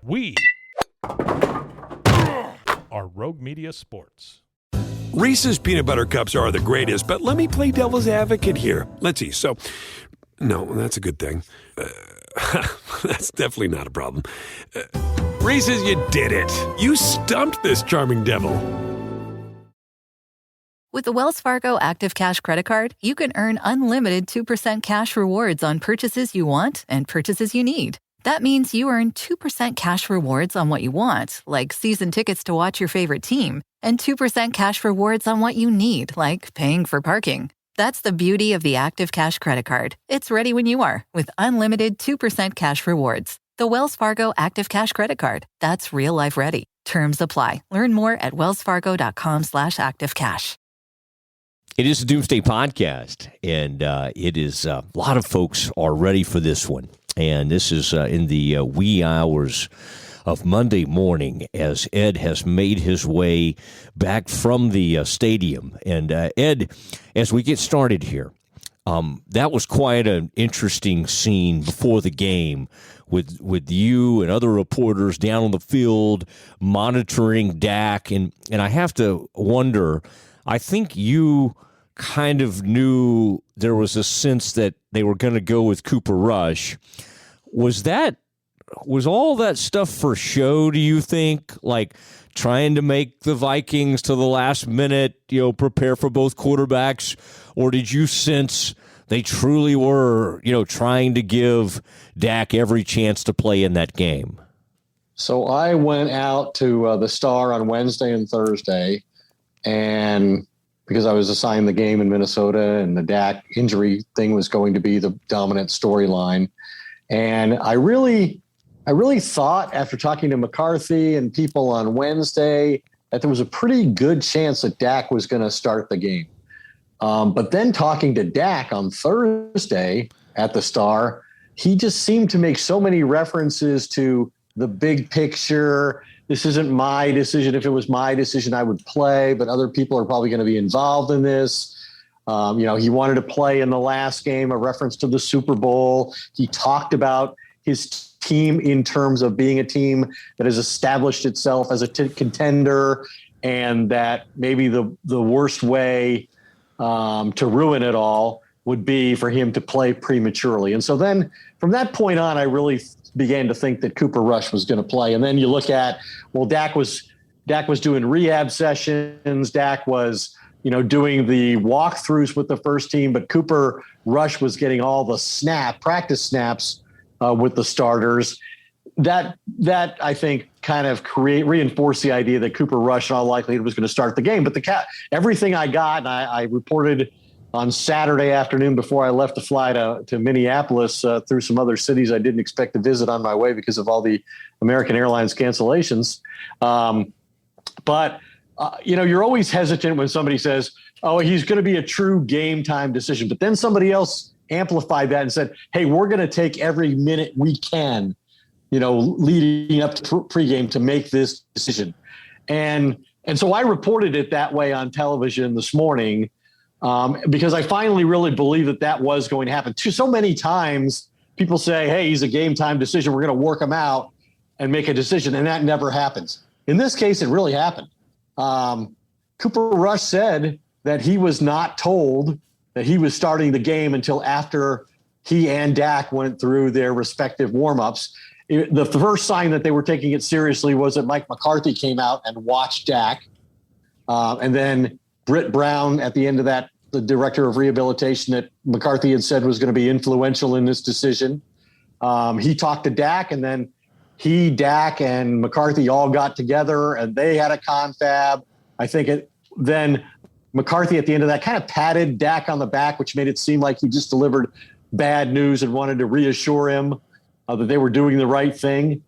We are Rogue Media Sports. Reese's peanut butter cups are the greatest, but let me play devil's advocate here. Let's see. So, no, that's a good thing. That's definitely not a problem. Reese's, you did it. You stumped this charming devil. With the Wells Fargo Active Cash Credit Card, you can earn unlimited 2% cash rewards on purchases you want and purchases you need. That means you earn 2% cash rewards on what you want, like season tickets to watch your favorite team, and 2% cash rewards on what you need, like paying for parking. That's the beauty of the Active Cash Credit Card. It's ready when you are, with unlimited 2% cash rewards. The Wells Fargo Active Cash Credit Card. That's real life ready. Terms apply. Learn more at wellsfargo.com/activecash. It is a Doomsday podcast, and it is a lot of folks are ready for this one. And this is in the wee hours of Monday morning as Ed has made his way back from the stadium. And Ed, as we get started here, that was quite an interesting scene before the game with you and other reporters down on the field monitoring Dak. And I have to wonder, I think you kind of knew there was a sense that they were going to go with Cooper Rush. Was all that stuff for show, do you think? Like trying to make the Vikings to the last minute, prepare for both quarterbacks? Or did you sense they truly were, trying to give Dak every chance to play in that game? So I went out to the Star on Wednesday and Thursday, and because I was assigned the game in Minnesota and the Dak injury thing was going to be the dominant storyline. And I really thought after talking to McCarthy and people on Wednesday that there was a pretty good chance that Dak was going to start the game. But then talking to Dak on Thursday at the Star, he just seemed to make so many references to the big picture. This isn't my decision. If it was my decision, I would play, but other people are probably going to be involved in this. He wanted to play in the last game, a reference to the Super Bowl. He talked about his team in terms of being a team that has established itself as a contender, and that maybe the worst way to ruin it all would be for him to play prematurely. And so then from that point on, I really began to think that Cooper Rush was going to play. And then you look at, well, Dak was doing rehab sessions. Dak was, doing the walkthroughs with the first team, but Cooper Rush was getting all the practice snaps with the starters. That I think kind of reinforced the idea that Cooper Rush in all likelihood was going to start the game. But everything I got, and I reported on Saturday afternoon before I left to fly to Minneapolis through some other cities I didn't expect to visit on my way because of all the American Airlines cancellations. But you're always hesitant when somebody says, oh, he's going to be a true game time decision. But then somebody else amplified that and said, hey, we're going to take every minute we can, leading up to pregame to make this decision. And so I reported it that way on television this morning. Because I finally really believe that was going to happen. So many times people say, hey, he's a game time decision. We're going to work him out and make a decision. And that never happens. In this case, it really happened. Cooper Rush said that he was not told that he was starting the game until after he and Dak went through their respective warmups. The first sign that they were taking it seriously was that Mike McCarthy came out and watched Dak. And then Britt Brown at the end of that, the director of rehabilitation that McCarthy had said was going to be influential in this decision. He talked to Dak, and then Dak and McCarthy all got together and they had a confab. I think then McCarthy at the end of that kind of patted Dak on the back, which made it seem like he just delivered bad news and wanted to reassure him that they were doing the right thing.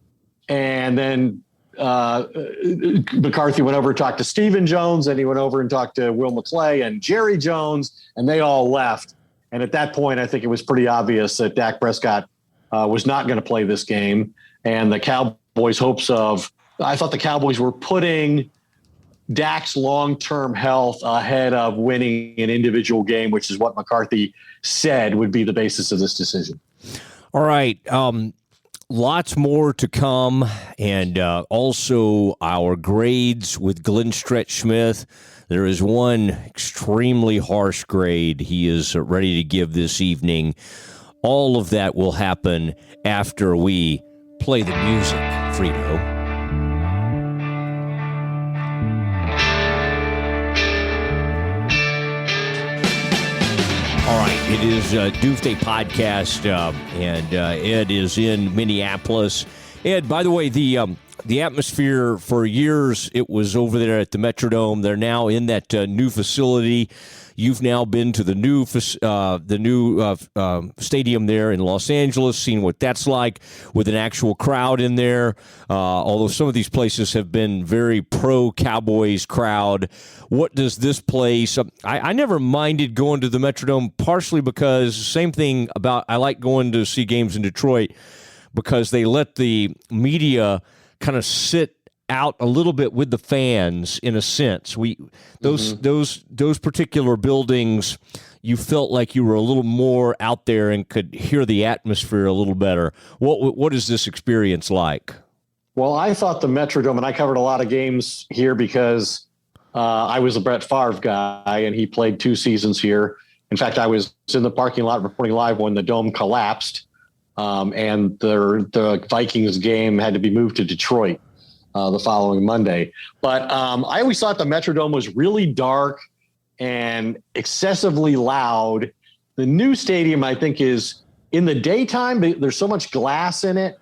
And then McCarthy went over and talked to Stephen Jones, and he went over and talked to Will McClay and Jerry Jones, and they all left. And at that point, I think it was pretty obvious that Dak Prescott was not going to play this game. And the Cowboys' I thought the Cowboys were putting Dak's long-term health ahead of winning an individual game, which is what McCarthy said would be the basis of this decision. All right. lots more to come, and also our grades with Glenn Stretch Smith. There is one extremely harsh grade he is ready to give this evening. All of that will happen after we play the music, Frito. All right, it is Doomsday Podcast, and Ed is in Minneapolis. Ed, by the way, the atmosphere for years, it was over there at the Metrodome. They're now in that new facility. You've now been to the new stadium there in Los Angeles, seen what that's like with an actual crowd in there. Although some of these places have been very pro-Cowboys crowd. What does this place? I never minded going to the Metrodome, partially because same thing about I like going to see games in Detroit because they let the media kind of sit out a little bit with the fans in a sense. Those particular buildings, you felt like you were a little more out there and could hear the atmosphere a little better. What is this experience like? Well, I thought the Metrodome, and I covered a lot of games here because I was a Brett Favre guy, and he played 2 seasons here. In fact, I was in the parking lot reporting live when the dome collapsed, and the Vikings game had to be moved to Detroit the following Monday. But I always thought the Metrodome was really dark and excessively loud. The new stadium, I think, is in the daytime, there's so much glass in it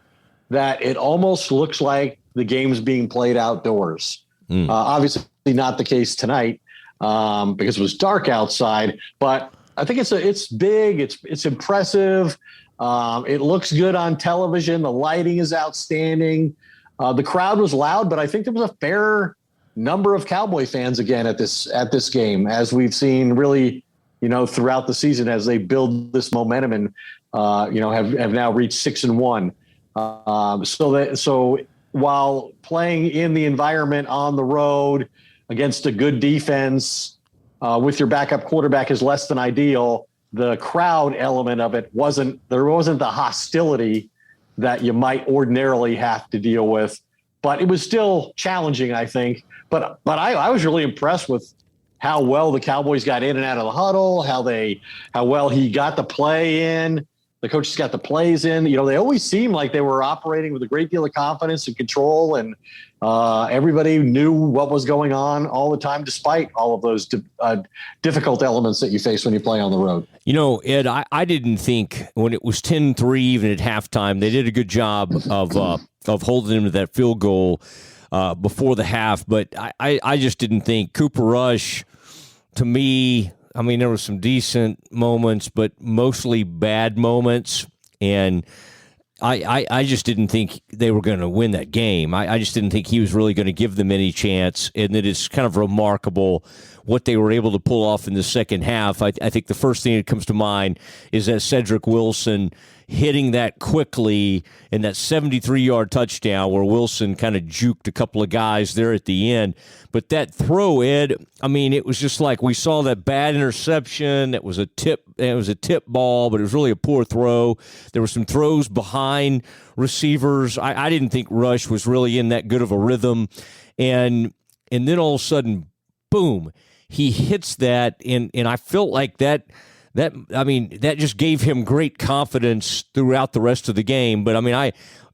that it almost looks like the game's being played outdoors. Obviously not the case tonight because it was dark outside, but I think it's big. It's impressive. It looks good on television. The lighting is outstanding. The crowd was loud, but I think there was a fair number of Cowboy fans again at this game, as we've seen really, throughout the season as they build this momentum and, have now reached 6-1. So while playing in the environment on the road against a good defense with your backup quarterback is less than ideal, the crowd element of it wasn't the hostility that you might ordinarily have to deal with, but it was still challenging, I think. But I was really impressed with how well the Cowboys got in and out of the huddle, how well he got the play in. The coaches got the plays in. They always seemed like they were operating with a great deal of confidence and control, and everybody knew what was going on all the time, despite all of those difficult elements that you face when you play on the road. Ed, I didn't think when it was 10-3 even at halftime, they did a good job of holding him to that field goal before the half. But I just didn't think Cooper Rush, to me, there were some decent moments, but mostly bad moments. And I just didn't think they were going to win that game. I just didn't think he was really going to give them any chance. And that it's kind of remarkable what they were able to pull off in the second half. I think the first thing that comes to mind is that Cedric Wilson hitting that quickly in that 73-yard touchdown where Wilson kind of juked a couple of guys there at the end. But that throw, Ed, it was just like we saw that bad interception. It was a tip ball, but it was really a poor throw. There were some throws behind receivers. I didn't think Rush was really in that good of a rhythm. And then all of a sudden, boom, he hits that, and I felt like that just gave him great confidence throughout the rest of the game. But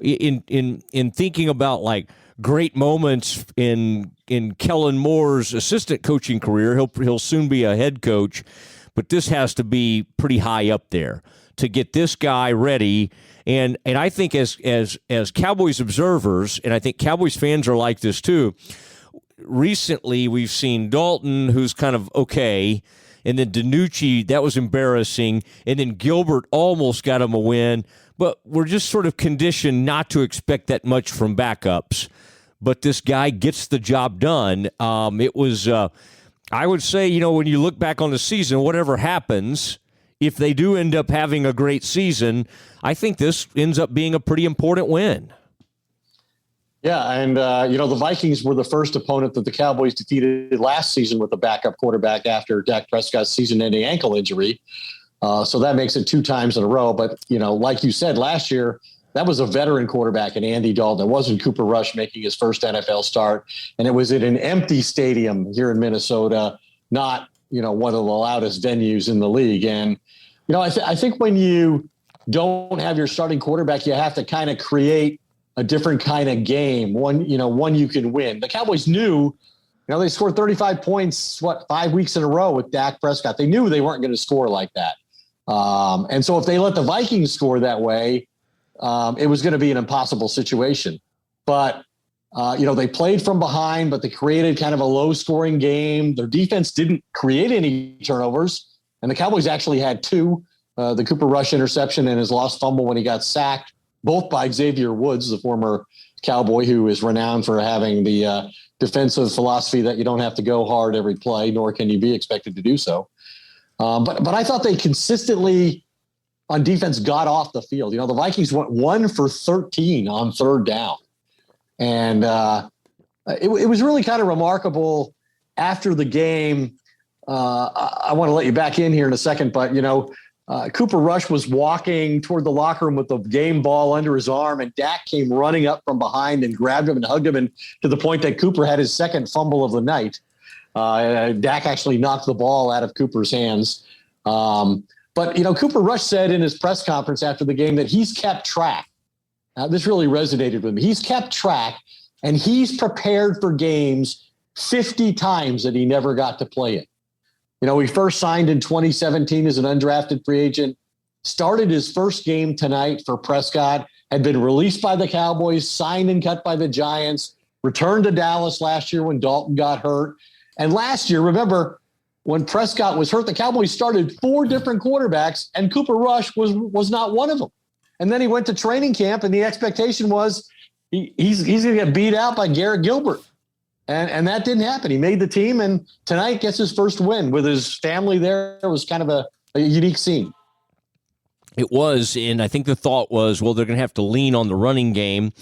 in thinking about like great moments in Kellen Moore's assistant coaching career, he'll soon be a head coach, but this has to be pretty high up there to get this guy ready. And I think as Cowboys observers, and I think Cowboys fans are like this too. Recently, we've seen Dalton, who's kind of okay, and then DiNucci, that was embarrassing, and then Gilbert almost got him a win, but we're just sort of conditioned not to expect that much from backups. But this guy gets the job done. It was, I would say, when you look back on the season, whatever happens, if they do end up having a great season, I think this ends up being a pretty important win. Yeah, and, the Vikings were the first opponent that the Cowboys defeated last season with a backup quarterback after Dak Prescott's season-ending ankle injury. So that makes it 2 times in a row. But, like you said, last year, that was a veteran quarterback in Andy Dalton. It wasn't Cooper Rush making his first NFL start. And it was at an empty stadium here in Minnesota, not, one of the loudest venues in the league. And, I think when you don't have your starting quarterback, you have to kind of create a different kind of game. One you can win. The Cowboys knew, they scored 35 points, 5 weeks in a row with Dak Prescott. They knew they weren't going to score like that. And so if they let the Vikings score that way, it was going to be an impossible situation. But, they played from behind, but they created kind of a low-scoring game. Their defense didn't create any turnovers, and the Cowboys actually had two, the Cooper Rush interception and his lost fumble when he got sacked, both by Xavier Woods, the former Cowboy, who is renowned for having the defensive philosophy that you don't have to go hard every play, nor can you be expected to do so. But I thought they consistently on defense got off the field. The Vikings went 1 for 13 on third down. And it was really kind of remarkable after the game. I want to let you back in here in a second, but, Cooper Rush was walking toward the locker room with the game ball under his arm, and Dak came running up from behind and grabbed him and hugged him, and to the point that Cooper had his second fumble of the night. Dak actually knocked the ball out of Cooper's hands. But, Cooper Rush said in his press conference after the game that he's kept track. This really resonated with me. He's kept track, and he's prepared for games 50 times that he never got to play in. He first signed in 2017 as an undrafted free agent, started his first game tonight for Prescott, had been released by the Cowboys, signed and cut by the Giants, returned to Dallas last year when Dalton got hurt. And last year, remember, when Prescott was hurt, the Cowboys started 4 different quarterbacks, and Cooper Rush was not one of them. And then he went to training camp, and the expectation was he's going to get beat out by Garrett Gilbert. And that didn't happen. He made the team, and tonight gets his first win with his family there. It was kind of a unique scene. It was, and I think the thought was, well, they're going to have to lean on the running game,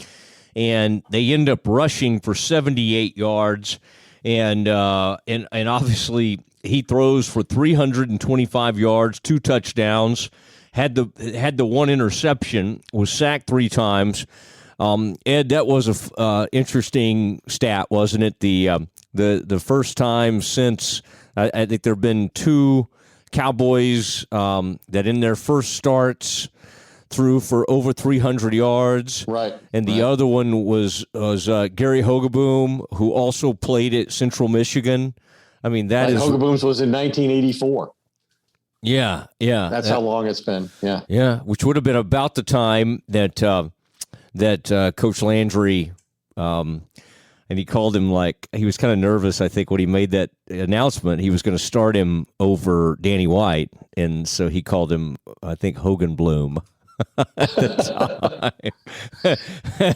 and they end up rushing for 78 yards, and obviously he throws for 325 yards, 2 touchdowns, had the one interception, was sacked 3 times. Ed, that was a interesting stat, wasn't it? The first time since I think there have been 2 Cowboys that in their first starts threw for over 300 yards. Right. And the other one was Gary Hogeboom, who also played at Central Michigan. I mean, that is Hogeboom's was in 1984. Yeah. That's how long it's been. Yeah. Yeah, which would have been about the time that Coach Landry, and he called him, like, he was kind of nervous, I think, when he made that announcement. He was going to start him over Danny White, and so he called him, I think, Hogan Bloom at the time.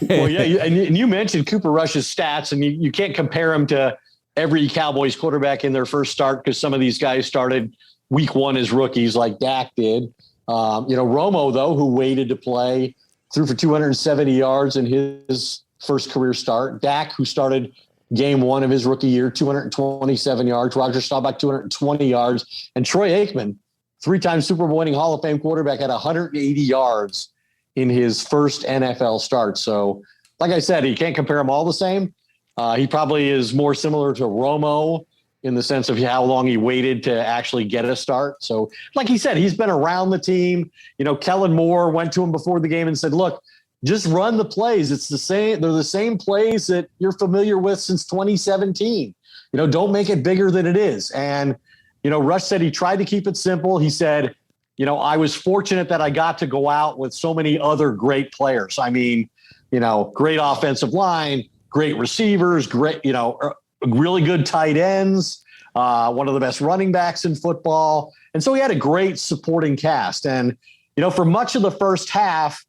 Well, yeah, and you mentioned Cooper Rush's stats, and you can't compare him to every Cowboys quarterback in their first start because some of these guys started week 1 as rookies like Dak did. Romo, though, who waited to play, threw for 270 yards in his first career start. Dak, who started game 1 of his rookie year, 227 yards. Roger Staubach, 220 yards. And Troy Aikman, 3-time Super Bowl winning Hall of Fame quarterback, had 180 yards in his first NFL start. So, like I said, you can't compare them all the same. He probably is more similar to Romo in the sense of how long he waited to actually get a start. So, like he said, he's been around the team. Kellen Moore went to him before the game and said, look, just run the plays. It's the same. They're the same plays that you're familiar with since 2017. Don't make it bigger than it is. And, Rush said he tried to keep it simple. He said, I was fortunate that I got to go out with so many other great players. I mean, great offensive line, great receivers, great, really good tight ends, one of the best running backs in football. And so he had a great supporting cast. And, for much of the first half,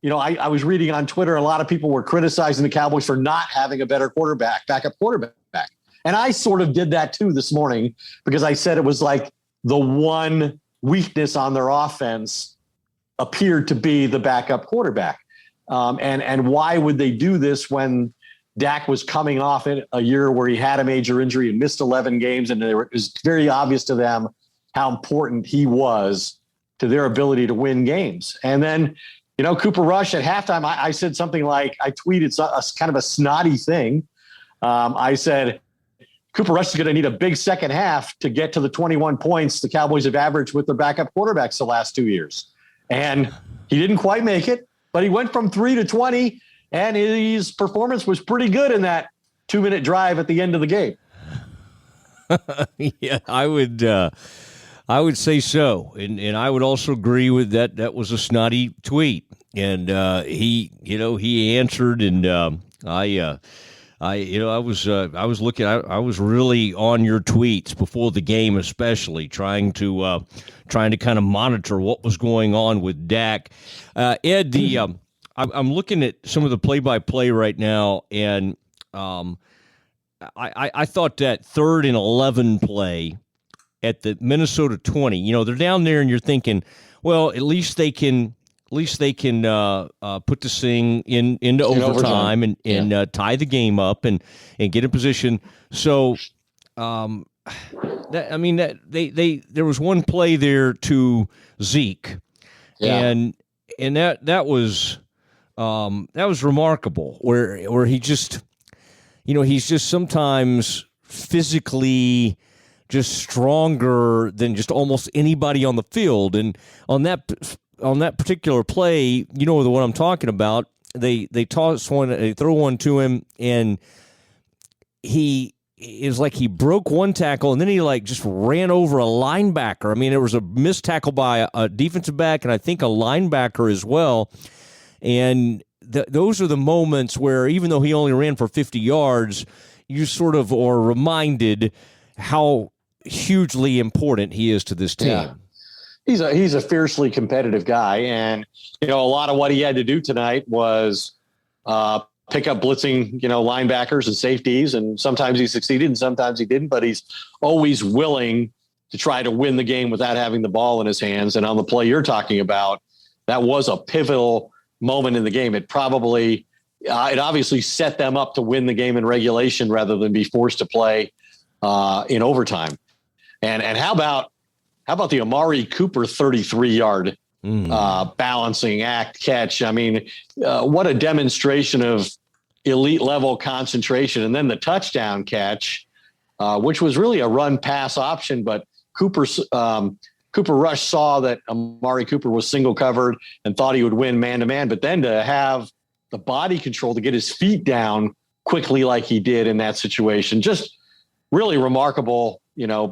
I was reading on Twitter, a lot of people were criticizing the Cowboys for not having a better backup quarterback. And I sort of did that too this morning because I said it was like the one weakness on their offense appeared to be the backup quarterback. And why would they do this when Dak was coming off in a year where he had a major injury and missed 11 games, and it was very obvious to them how important he was to their ability to win games. And then, Cooper Rush at halftime, I said something like, I tweeted a kind of a snotty thing. I said, Cooper Rush is going to need a big second half to get to the 21 points the Cowboys have averaged with their backup quarterbacks the last 2 years. And he didn't quite make it, but he went from 3 to 20, and his performance was pretty good in that 2-minute drive at the end of the game. Yeah, I would say so, and I would also agree with that. That was a snotty tweet, and he answered, and I was looking. I was really on your tweets before the game, especially trying to kind of monitor what was going on with Dak. Ed, I'm looking at some of the play-by-play right now, and I thought that 3rd and 11 play at the Minnesota 20. They're down there, and you're thinking, well, at least they can put this thing into overtime and tie the game up and get in position. So, there was one play there to Zeke, and that was remarkable, where he just, he's just sometimes physically just stronger than just almost anybody on the field, and on that particular play, the one I'm talking about, they toss one, they throw one to him, and he is like he broke one tackle, and then he just ran over a linebacker. I mean, there was a missed tackle by a defensive back, and I think a linebacker as well. And those are the moments where, even though he only ran for 50 yards, you sort of are reminded how hugely important he is to this team. Yeah. He's a fiercely competitive guy, and a lot of what he had to do tonight was pick up blitzing, linebackers and safeties, and sometimes he succeeded and sometimes he didn't. But he's always willing to try to win the game without having the ball in his hands. And on the play you're talking about, that was a pivotal moment in the game. It obviously set them up to win the game in regulation rather than be forced to play in overtime. And how about the Amari Cooper 33-yard balancing act catch? I mean, what a demonstration of elite level concentration. And then the touchdown catch, which was really a run pass option, but Cooper Rush saw that Amari Cooper was single covered and thought he would win man to man. But then to have the body control to get his feet down quickly like he did in that situation, just really remarkable,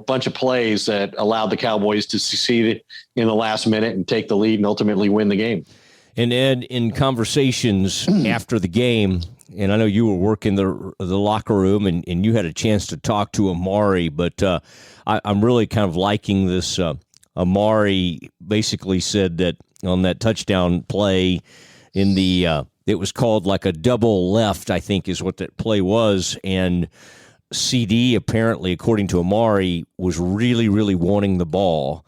bunch of plays that allowed the Cowboys to succeed in the last minute and take the lead and ultimately win the game. And Ed, in conversations after the game, and I know you were working the locker room and you had a chance to talk to Amari, but I'm really kind of liking this. Amari basically said that on that touchdown play in the it was called like a double left, I think is what that play was, and CD, apparently, according to Amari, was really, really wanting the ball,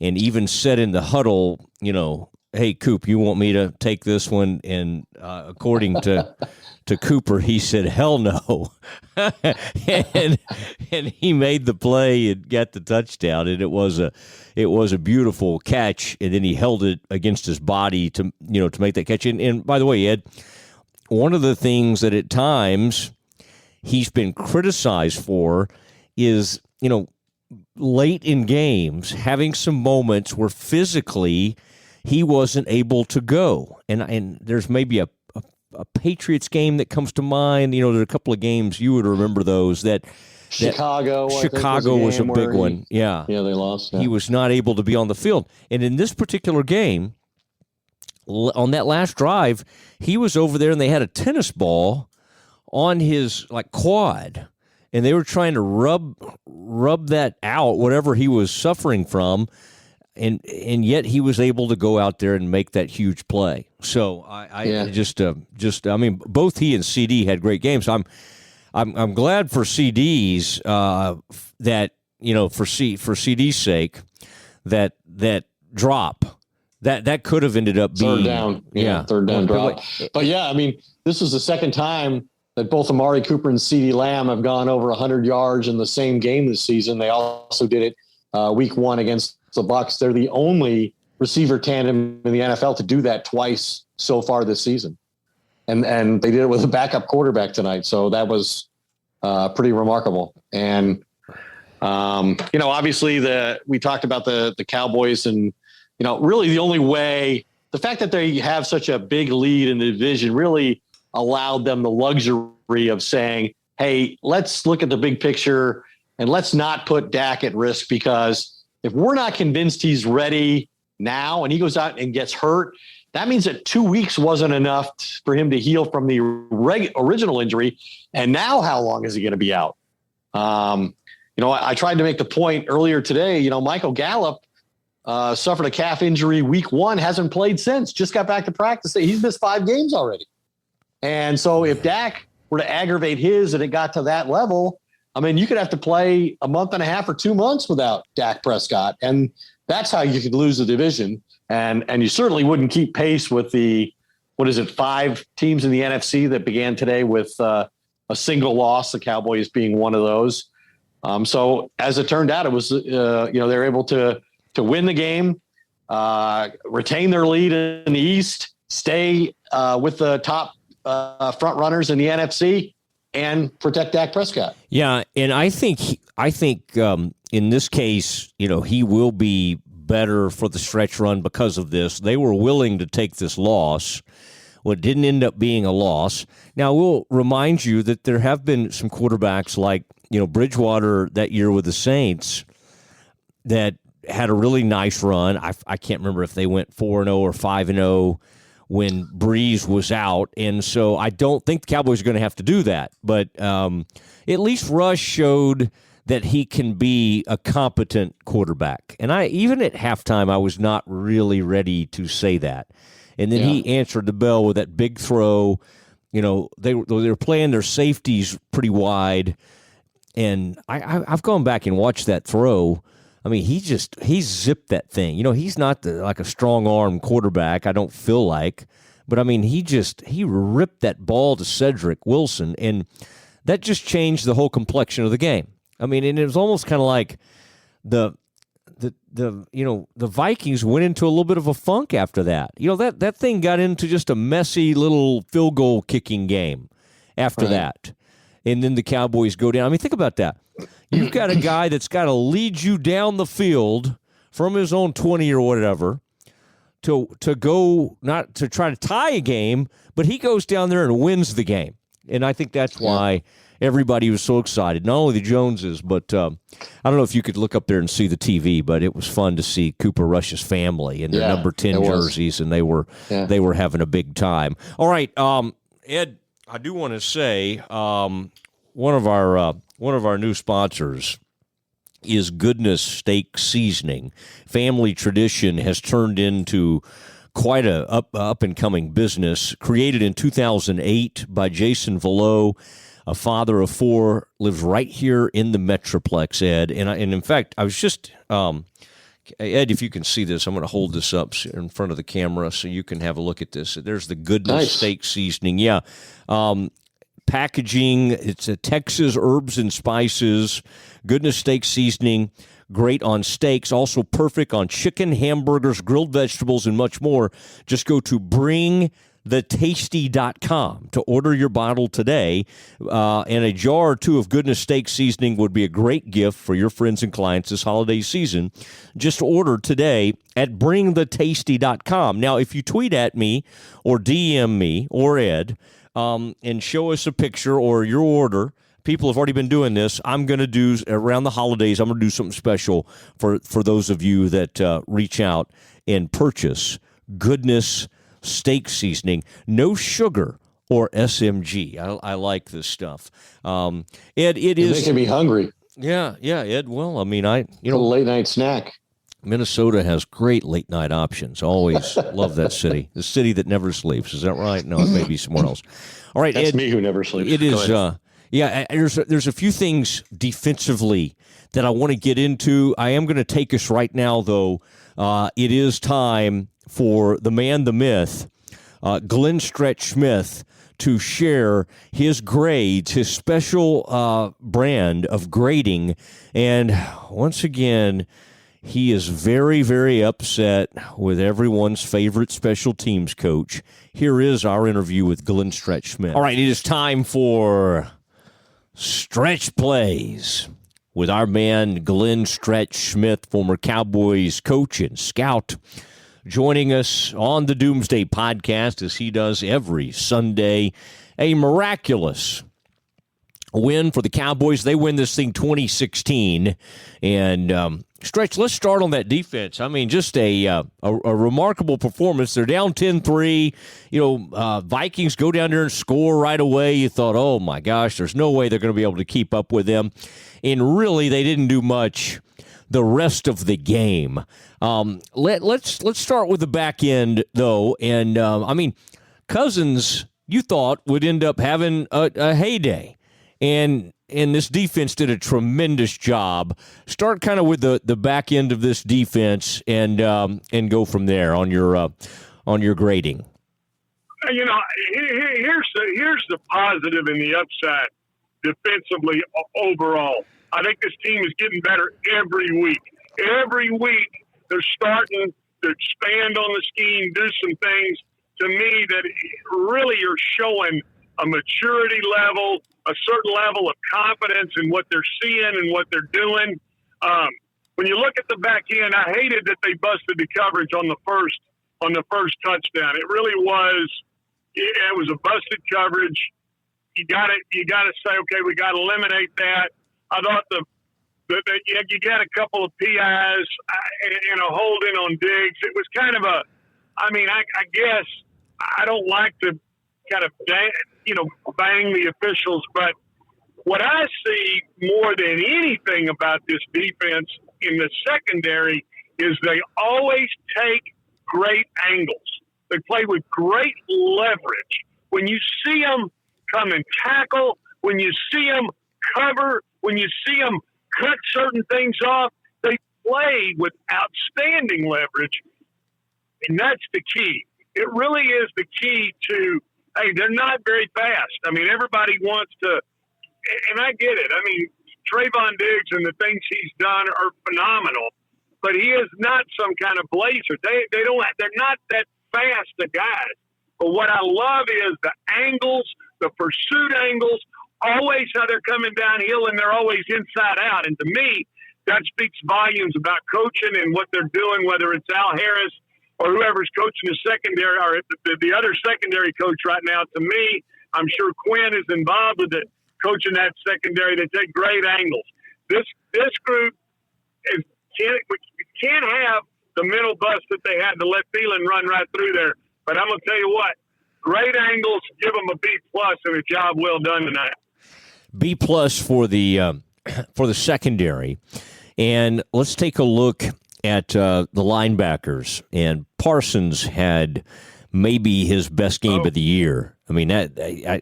and even said in the huddle, hey, Coop, you want me to take this one? And according to Cooper, he said, hell no. and he made the play and got the touchdown, and it was a beautiful catch, and then he held it against his body to make that catch. And by the way, Ed, one of the things that at times he's been criticized for is, late in games, having some moments where physically he wasn't able to go. And there's maybe a Patriots game that comes to mind. There are a couple of games you would remember those that Chicago was a big one. Yeah. Yeah, they lost. Yeah. He was not able to be on the field. And in this particular game, on that last drive, he was over there and they had a tennis ball on his quad, and they were trying to rub that out, whatever he was suffering from, and yet he was able to go out there and make that huge play. So I mean, both he and CD had great games. I'm glad for CD's that for CD's sake that drop that could have ended up being third down, third down drop. But yeah, I mean, this is the second time that both Amari Cooper and CeeDee Lamb have gone over 100 yards in the same game this season. They also did it week 1 against the Bucs. They're the only receiver tandem in the NFL to do that twice so far this season. And they did it with a backup quarterback tonight. So that was pretty remarkable. And, obviously we talked about the Cowboys and, really the only way, the fact that they have such a big lead in the division really allowed them the luxury of saying, hey, let's look at the big picture and let's not put Dak at risk, because if we're not convinced he's ready now and he goes out and gets hurt, that means that 2 weeks wasn't enough for him to heal from the original injury. And now how long is he going to be out? I tried to make the point earlier today, Michael Gallup suffered a calf injury week 1, hasn't played since, just got back to practice. He's missed 5 games already. And so if Dak were to aggravate his and it got to that level, you could have to play a month and a half or 2 months without Dak Prescott. And that's how you could lose the division. And you certainly wouldn't keep pace with the, 5 teams in the NFC that began today with a single loss, the Cowboys being one of those. So as it turned out, it was, they were able to win the game, retain their lead in the East, stay with the top front runners in the NFC, and protect Dak Prescott. Yeah, and I think in this case, he will be better for the stretch run because of this. They were willing to take this loss. Well, it didn't end up being a loss. Now, we'll remind you that there have been some quarterbacks like, Bridgewater that year with the Saints that had a really nice run. I can't remember if they went 4-0 or 5-0 when Breeze was out. And so I don't think the Cowboys are going to have to do that. But at least Rush showed that he can be a competent quarterback. And even at halftime, I was not really ready to say that. And then he answered the bell with that big throw. They were playing their safeties pretty wide. And I've gone back and watched that throw. He zipped that thing. He's not like a strong arm quarterback, I don't feel like. But, he ripped that ball to Cedric Wilson. And that just changed the whole complexion of the game. And it was almost kind of like the Vikings went into a little bit of a funk after that. That thing got into just a messy little field goal kicking game after that. And then the Cowboys go down. Think about that. You've got a guy that's got to lead you down the field from his own 20 or whatever to go, not to try to tie a game, but he goes down there and wins the game. And I think that's why everybody was so excited. Not only the Joneses, but I don't know if you could look up there and see the TV, but it was fun to see Cooper Rush's family in their number 10 jerseys, and they were having a big time. All right, Ed, I do want to say one of our new sponsors is Goodness Steak Seasoning. Family tradition has turned into quite a up-and-coming business. Created in 2008 by Jason Velo, a father of 4, lives right here in the Metroplex, Ed. And in fact, I was just Ed, if you can see this, I'm going to hold this up in front of the camera so you can have a look at this. There's the Goodness Steak Seasoning. Yeah. Packaging, it's a Texas herbs and spices. Goodness Steak Seasoning, great on steaks, also perfect on chicken, hamburgers, grilled vegetables, and much more. Just go to bringthetasty.com to order your bottle today. And a jar or 2 of Goodness Steak Seasoning would be a great gift for your friends and clients this holiday season. Just order today at bringthetasty.com. Now, if you tweet at me or DM me or Ed and show us a picture or your order, people have already been doing this. I'm going to do, around the holidays, I'm going to do something special for those of you that reach out and purchase Goodness Steak Seasoning. No sugar or SMG. I like this stuff. Ed, it is making me hungry. Yeah, Ed. Well, a late night snack. Minnesota has great late night options. Always love that city. The city that never sleeps. Is that right? No, it may be somewhere else. All right, that's Ed, me who never sleeps. It is. There's a few things defensively that I want to get into. I am going to take us right now, though. It is time for the man, the myth, Glenn Stretch Smith, to share his grades, his special brand of grading. And once again, He is very, very upset with everyone's favorite special teams coach. Here is our interview with Glenn Stretch Smith. All right, it is time for Stretch Plays with our man Glenn Stretch Smith, former Cowboys coach and scout, joining us on the Doomsday podcast as he does every Sunday. A miraculous win for the Cowboys. They win this thing 2016. And Stretch, let's start on that defense. I mean, just a remarkable performance. They're down 10-3. Vikings go down there and score right away. You thought, oh, my gosh, there's no way they're going to be able to keep up with them. And really, they didn't do much the rest of the game. Let's start with the back end, though. And, Cousins, you thought, would end up having a heyday. And this defense did a tremendous job. Start kind of with the back end of this defense and go from there on your grading. Here's the positive and the upside defensively overall. I think this team is getting better every week. Every week they're starting to expand on the scheme, do some things to me that really are showing a maturity level, a certain level of confidence in what they're seeing and what they're doing. When you look at the back end, I hated that they busted the coverage on the first touchdown. It really was. It was a busted coverage. You got to say, okay, we got to eliminate that. I thought you got a couple of PIs and a holding on Diggs. It was kind of I guess I don't like to kind of bang the officials, but what I see more than anything about this defense in the secondary is they always take great angles. They play with great leverage. When you see them come and tackle, when you see them cover, when you see them cut certain things off, they play with outstanding leverage, and that's the key. It really is the key to, hey, they're not very fast. I mean, everybody wants to, and I get it. I mean, Trayvon Diggs and the things he's done are phenomenal, but he is not some kind of blazer. They're not that fast, the guys. But what I love is the angles, the pursuit angles, always how they're coming downhill and they're always inside out. And to me, that speaks volumes about coaching and what they're doing, whether it's Al Harris or whoever's coaching the secondary or the other secondary coach right now. To me, I'm sure Quinn is involved with it, coaching that secondary. They take great angles. This group can't have the mental bust that they had to let Thielen run right through there. But I'm going to tell you what, great angles, give them a B+ and a job well done tonight. B+ for the secondary. And let's take a look at the linebackers. And Parsons had maybe his best game of the year. I mean,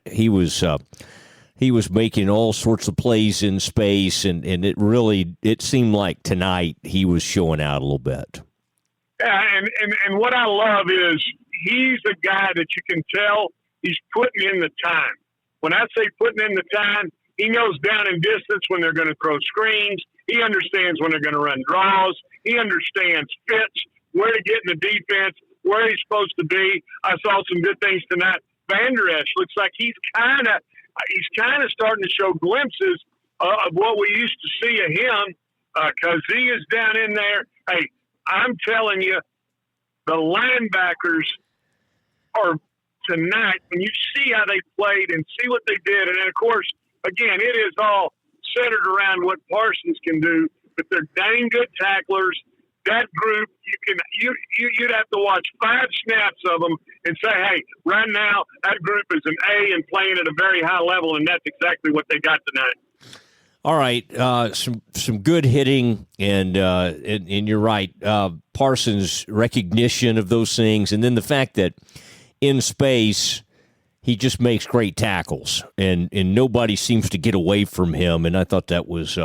he was making all sorts of plays in space, and it seemed like tonight he was showing out a little bit. Yeah, and what I love is he's a guy that you can tell he's putting in the time. When I say putting in the time, he knows down in distance when they're going to throw screens. He understands when they're going to run draws. He understands fits, where to get in the defense, where he's supposed to be. I saw some good things tonight. Van Der Esch looks like he's kind of starting to show glimpses of what we used to see of him because he is down in there. Hey, I'm telling you, the linebackers are tonight, when you see how they played and see what they did, and then, of course, again, it is all centered around what Parsons can do, but they're dang good tacklers. That group, you'd have to watch 5 snaps of them and say, hey, right now that group is an A and playing at a very high level, and that's exactly what they got tonight. All right, some good hitting, and you're right. Parsons' recognition of those things, and then the fact that in space he just makes great tackles, and nobody seems to get away from him. And I thought that was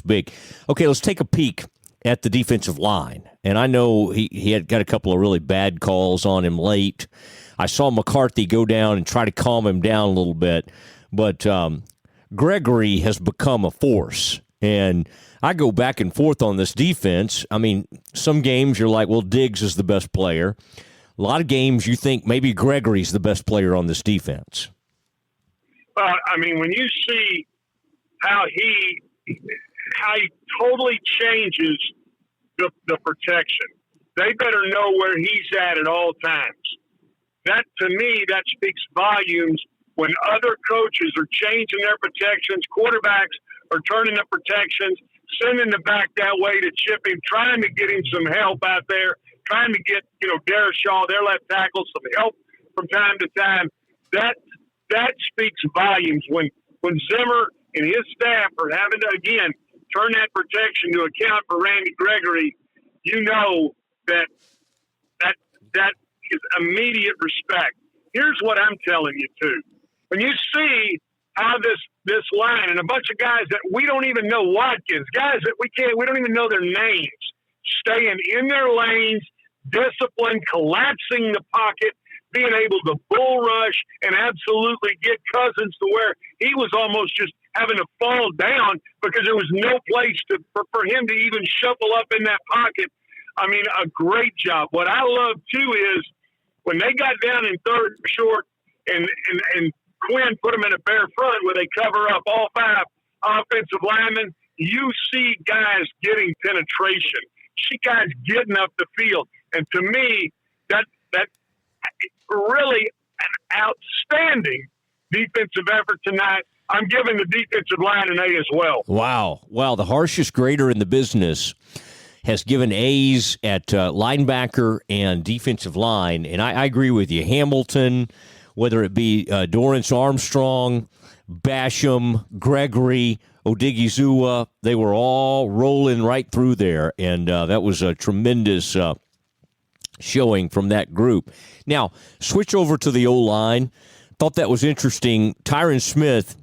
big. Okay, let's take a peek at the defensive line, and I know he had got a couple of really bad calls on him late. I saw McCarthy go down and try to calm him down a little bit, but Gregory has become a force And I go back and forth on this defense. I mean, some games you're like, well, Diggs is the best player. A lot of games you think maybe Gregory's the best player on this defense. I mean, when you see how he totally changes the protection, they better know where he's at all times. That, to me, that speaks volumes when other coaches are changing their protections, quarterbacks are turning the protections, sending the back that way to chip him, trying to get him some help out there, trying to get, Darashaw, their left tackle, some help from time to time. That speaks volumes when Zimmer and his staff are having to, again, turn that protection to account for Randy Gregory. You know that is immediate respect. Here's what I'm telling you, too. When you see how this line and a bunch of guys that we don't even know, Watkins, guys that we don't even know their names, staying in their lanes, disciplined, collapsing the pocket, being able to bull rush and absolutely get Cousins to where he was almost just having to fall down because there was no place for him to even shuffle up in that pocket. I mean, a great job. What I love, too, is when they got down in third short and Quinn put them in a bare front where they cover up all 5 offensive linemen, you see guys getting penetration. See guys getting up the field. And to me, that really an outstanding defensive effort tonight. I'm giving the defensive line an A as well. Wow. The harshest grader in the business has given A's at linebacker and defensive line. And I agree with you. Hamilton, whether it be Dorrance Armstrong, Basham, Gregory, Odigizua, they were all rolling right through there. And that was a tremendous showing from that group. Now, switch over to the O-line. Thought that was interesting. Tyron Smith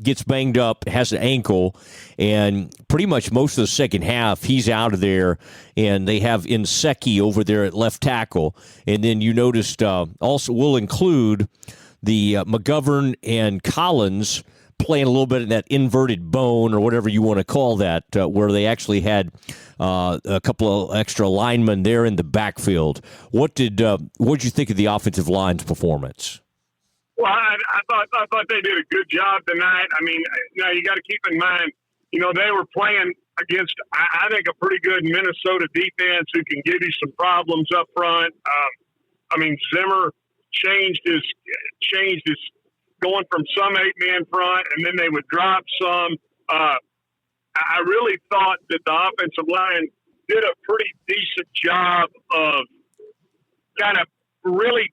gets banged up, has an ankle, and pretty much most of the second half, he's out of there, and they have Inseki over there at left tackle. And then you noticed also will include the McGovern and Collins playing a little bit in that inverted bone or whatever you want to call that, where they actually had a couple of extra linemen there in the backfield. What did you think of the offensive line's performance? Well, I thought they did a good job tonight. I mean, now you got to keep in mind, they were playing against, I think, a pretty good Minnesota defense who can give you some problems up front. I mean, Zimmer changed his going from some 8-man front, and then they would drop some. I really thought that the offensive line did a pretty decent job of kind of really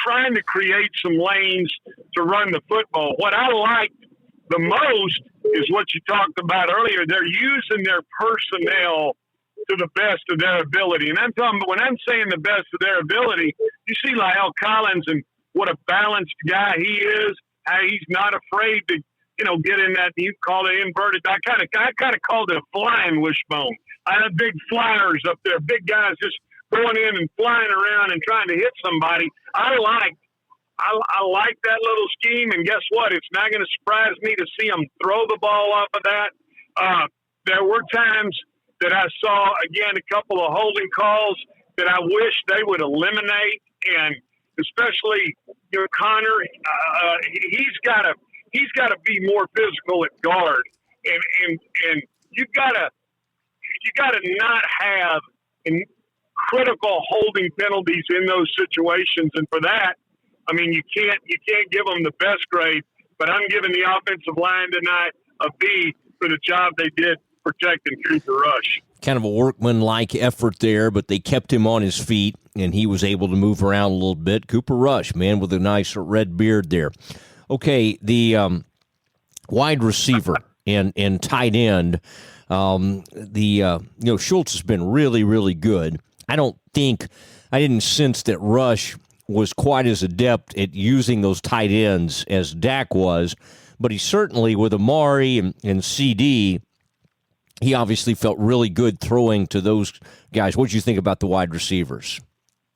trying to create some lanes to run the football. What I liked the most is what you talked about earlier. They're using their personnel to the best of their ability. And when I'm saying the best of their ability, you see La'el Collins and what a balanced guy he is. How he's not afraid to, get in that, you call it inverted. I kind of called it a flying wishbone. I had big flyers up there, big guys just going in and flying around and trying to hit somebody. I like that little scheme, and guess what? It's not going to surprise me to see them throw the ball off of that. There were times that I saw, again, a couple of holding calls that I wish they would eliminate, and especially Connor, he's got to be more physical at guard, and you got to not have critical holding penalties in those situations, and for that, I mean, you can't give them the best grade, but I'm giving the offensive line tonight a B for the job they did protecting Cooper Rush. Kind of a workman-like effort there, but they kept him on his feet, and he was able to move around a little bit. Cooper Rush, man, with a nice red beard there. Okay, the wide receiver and tight end, Schultz has been really, really good. I didn't sense that Rush was quite as adept at using those tight ends as Dak was, but he certainly, with Amari and CD, he obviously felt really good throwing to those guys. What did you think about the wide receivers?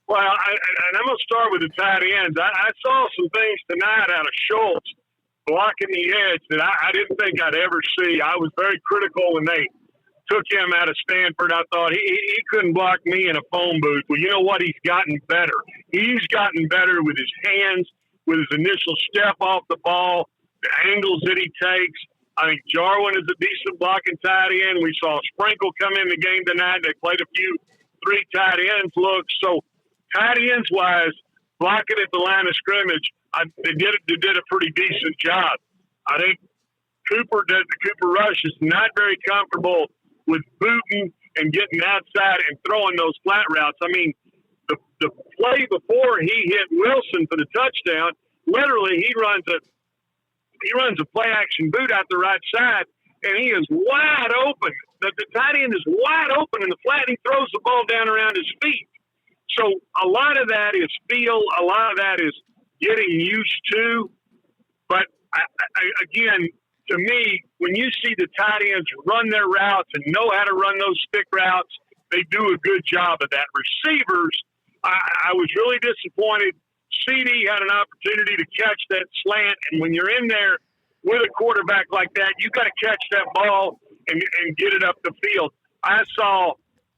Well, I'm going to start with the tight ends. I saw some things tonight out of Schultz blocking the edge that I didn't think I'd ever see. I was very critical when they took him out of Stanford. I thought he couldn't block me in a phone booth. Well, you know what? He's gotten better. He's gotten better with his hands, with his initial step off the ball, the angles that he takes. I think Jarwin is a decent blocking tight end. We saw Sprinkle come in the game tonight. They played a few 3 tight ends looks. So tight ends wise, blocking at the line of scrimmage, they did a pretty decent job. I think Cooper Rush is not very comfortable with booting and getting outside and throwing those flat routes. I mean, the play before he hit Wilson for the touchdown, literally he runs a play action boot out the right side, and he is wide open. The tight end is wide open in the flat. He throws the ball down around his feet. So a lot of that is feel. A lot of that is getting used to. But again, to me, when you see the tight ends run their routes and know how to run those stick routes, they do a good job of that. Receivers, I was really disappointed. CD had an opportunity to catch that slant, and when you're in there with a quarterback like that, you got to catch that ball and get it up the field. I saw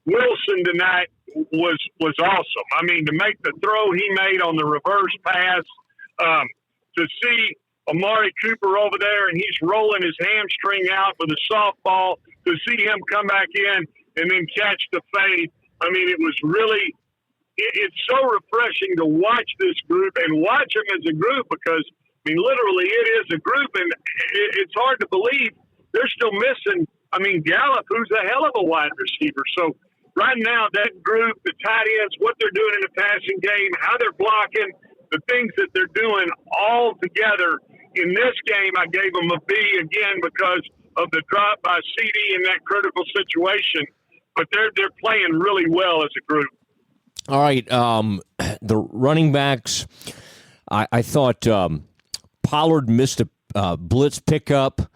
Wilson tonight was awesome. I mean, to make the throw he made on the reverse pass, to see Amari Cooper over there and he's rolling his hamstring out with a softball, to see him come back in and then catch the fade. I mean, it was really – it's so refreshing to watch this group and watch them as a group because, I mean, literally it is a group, and it's hard to believe they're still missing, I mean, Gallup, who's a hell of a wide receiver. So right now that group, the tight ends, what they're doing in the passing game, how they're blocking, the things that they're doing all together in this game, I gave them a B again because of the drop by CD in that critical situation. But they're playing really well as a group. All right, the running backs, I thought Pollard missed a blitz pickup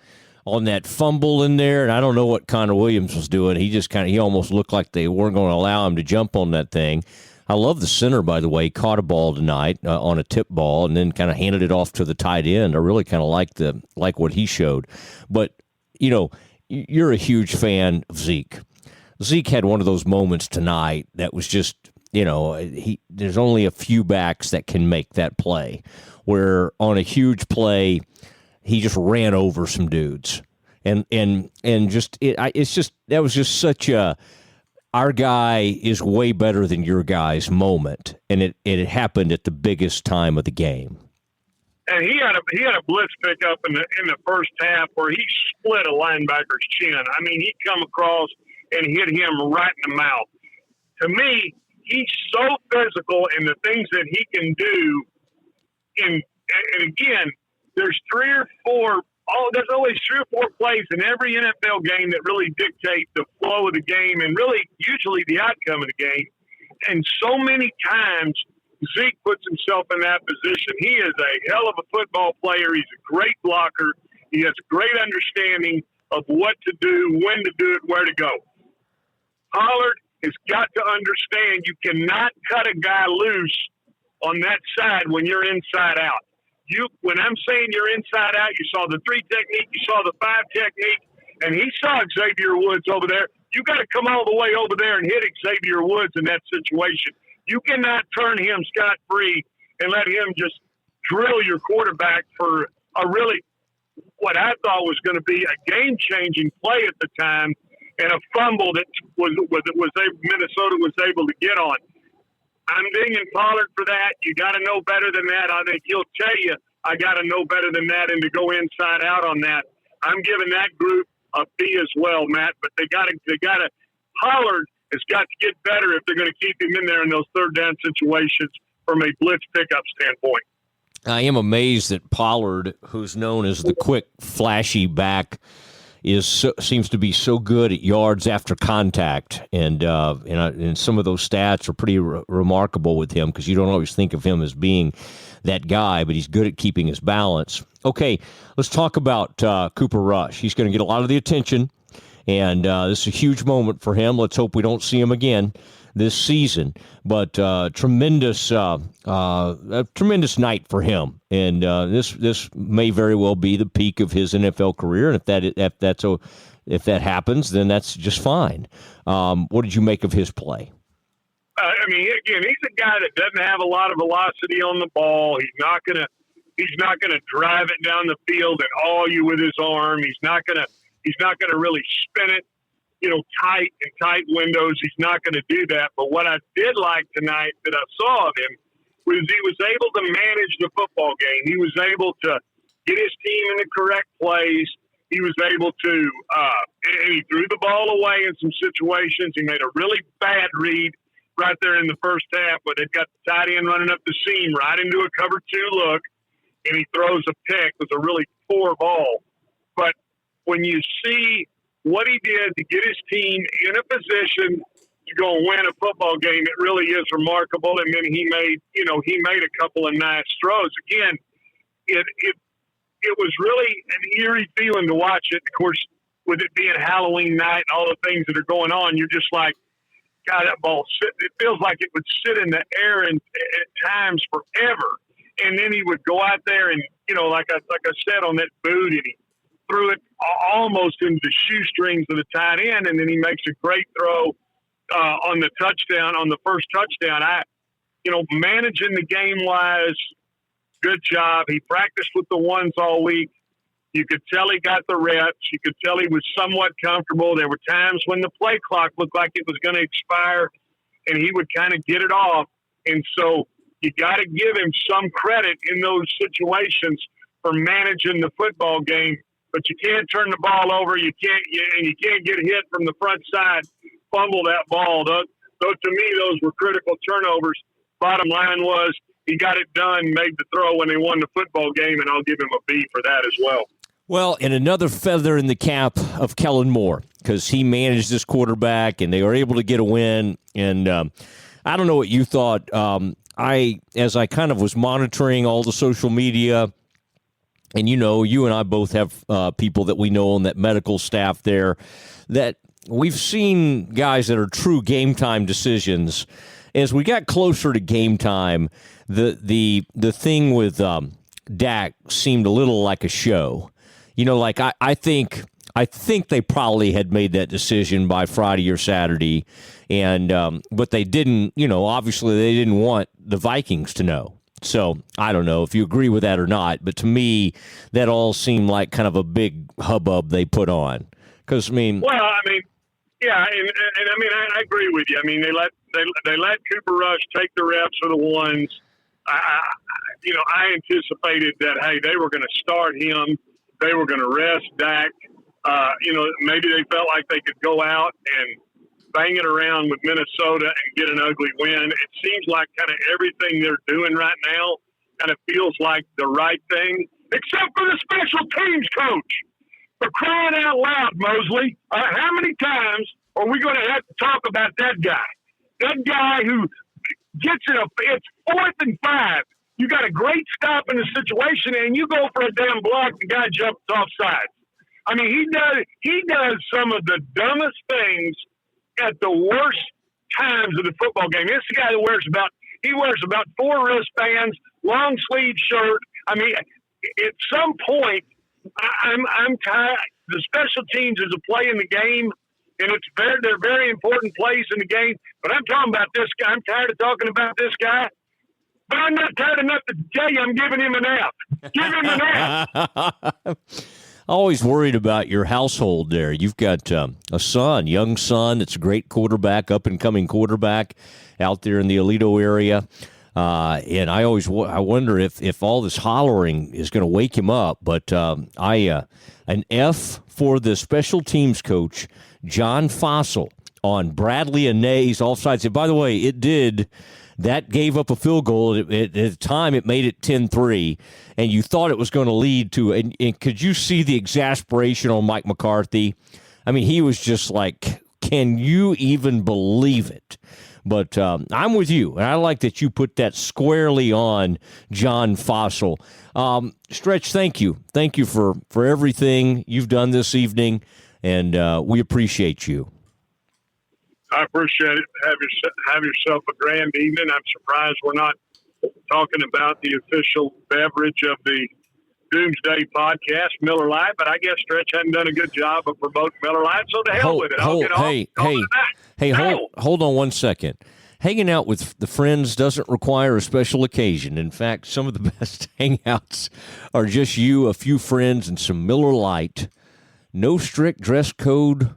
on that fumble in there, and I don't know what Connor Williams was doing. He almost looked like they weren't going to allow him to jump on that thing. I love the center, by the way, caught a ball tonight on a tip ball and then kind of handed it off to the tight end. I really kind of like what he showed. But, you know, you're a huge fan of Zeke. Zeke had one of those moments tonight that was just, you know, there's only a few backs that can make that play, where on a huge play, he just ran over some dudes. And it's just, that was just such a, our guy is way better than your guy's moment. And it happened at the biggest time of the game. And he had a blitz pickup in the first half where he split a linebacker's chin. I mean, he come across and hit him right in the mouth. To me, he's so physical in the things that he can do. And again, there's there's always 3 or 4 plays in every NFL game that really dictate the flow of the game and really usually the outcome of the game. And so many times Zeke puts himself in that position. He is a hell of a football player. He's a great blocker. He has great understanding of what to do, when to do it, where to go. Pollard has got to understand you cannot cut a guy loose on that side when you're inside out. When I'm saying you're inside out, you saw the 3 technique, you saw the 5 technique, and he saw Xavier Woods over there. You got to come all the way over there and hit Xavier Woods in that situation. You cannot turn him scot-free and let him just drill your quarterback for what I thought was going to be a game-changing play at the time, and a fumble that Minnesota was able to get on. I'm dinging Pollard for that. You got to know better than that. I think he'll tell you, I got to know better than that, and to go inside out on that. I'm giving that group a B as well, Matt. But they got to. Pollard has got to get better if they're going to keep him in there in those third down situations from a blitz pickup standpoint. I am amazed that Pollard, who's known as the quick, flashy back, seems to be so good at yards after contact, and some of those stats are pretty remarkable with him because you don't always think of him as being that guy, but he's good at keeping his balance. Okay, let's talk about Cooper Rush. He's going to get a lot of the attention, and this is a huge moment for him. Let's hope we don't see him again. this season, but a tremendous night for him. And this may very well be the peak of his NFL career. And if that happens, then that's just fine. What did you make of his play? Again, he's a guy that doesn't have a lot of velocity on the ball. He's not gonna drive it down the field and awe you with his arm. He's not gonna really spin it, tight windows. He's not gonna do that. But what I did like tonight that I saw of him was he was able to manage the football game. He was able to get his team in the correct plays. He was able to, and he threw the ball away in some situations. He made a really bad read right there in the first half, but they've got the tight end running up the seam right into a cover 2 look, and he throws a pick. It was a really poor ball. But when you see what he did to get his team in a position to go and win a football game, it really is remarkable. And then he made a couple of nice throws. Again, it was really an eerie feeling to watch it. Of course, with it being Halloween night and all the things that are going on, you're just like, God, that ball, it feels like it would sit in the air and at times forever. And then he would go out there and, like I said, on that boot, and he threw it almost into the shoestrings of the tight end, and then he makes a great throw on the touchdown, on the first touchdown. Managing the game-wise, good job. He practiced with the ones all week. You could tell he got the reps. You could tell he was somewhat comfortable. There were times when the play clock looked like it was going to expire, and he would kind of get it off. And so you got to give him some credit in those situations for managing the football game. But you can't turn the ball over. You can't get hit from the front side, fumble that ball. Though to me, those were critical turnovers. Bottom line was he got it done, made the throw when they won the football game, and I'll give him a B for that as well. Well, and another feather in the cap of Kellen Moore, because he managed this quarterback and they were able to get a win. And I don't know what you thought. As I kind of was monitoring all the social media, and you and I both have people that we know on that medical staff there, that we've seen guys that are true game time decisions. As we got closer to game time, the thing with Dak seemed a little like a show. I think they probably had made that decision by Friday or Saturday, and but they didn't. Obviously they didn't want the Vikings to know. So I don't know if you agree with that or not, but to me that all seemed like kind of a big hubbub they put on. Because yeah, and I agree with you. They let Cooper Rush take the reps for the ones. I anticipated that, hey, they were going to start him. They were going to rest Dak. Maybe they felt like they could go out and bang it around with Minnesota and get an ugly win. It seems like kind of everything they're doing right now kind of feels like the right thing, except for the special teams coach. For crying out loud, Mosley, how many times are we going to have to talk about that guy? That guy who gets it's 4th and 5. You got a great stop in the situation, and you go for a damn block. The guy jumps off sides. He does some of the dumbest things at the worst times of the football game. This is the guy that wears about 4 wristbands, long sleeve shirt. At some point, I'm tired. The special teams is a play in the game, and they're very important plays in the game. But I'm talking about this guy. I'm tired of talking about this guy. But I'm not tired enough to tell you I'm giving him an F. Give him an F. Always worried about your household there. You've got a young son that's a great quarterback, up-and-coming quarterback out there in the Alito area. And I wonder if all this hollering is going to wake him up. But an F for the special teams coach, John Fossil, on Bradley and Nay's offsides. And by the way, that gave up a field goal. At the time, it made it 10-3, and you thought it was going to lead to – and could you see the exasperation on Mike McCarthy? He was just like, can you even believe it? But I'm with you, and I like that you put that squarely on John Fossil. Stretch, thank you. Thank you for everything you've done this evening, and we appreciate you. I appreciate it. Have yourself a grand evening. I'm surprised we're not talking about the official beverage of the Doomsday podcast, Miller Lite, but I guess Stretch hadn't done a good job of promoting Miller Lite, so to hell with it. Hold on 1 second. Hanging out with the friends doesn't require a special occasion. In fact, some of the best hangouts are just you, a few friends, and some Miller Lite. No strict dress code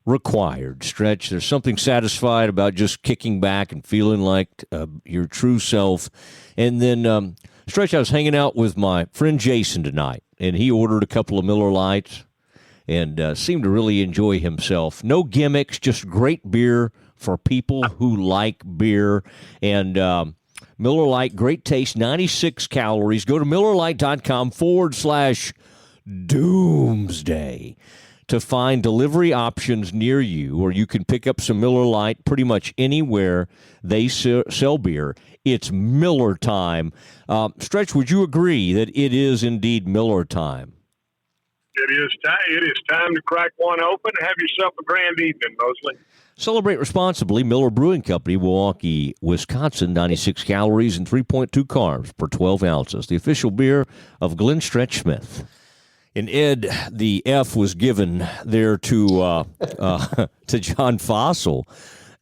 required. Stretch, there's something satisfied about just kicking back and feeling like your true self. And then, Stretch, I was hanging out with my friend Jason tonight, and he ordered a couple of Miller Lites and seemed to really enjoy himself. No gimmicks, just great beer for people who like beer. And Miller Lite, great taste, 96 calories. Go to MillerLite.com/Doomsday to find delivery options near you, or you can pick up some Miller Lite pretty much anywhere they sell beer. It's Miller time. Stretch, would you agree that it is indeed Miller time? It is time to crack one open. Have yourself a grand evening, Mosley. Celebrate responsibly. Miller Brewing Company, Milwaukee, Wisconsin. 96 calories and 3.2 carbs per 12 ounces. The official beer of Glenn Stretch Smith. And Ed, the F was given there to John Fossil,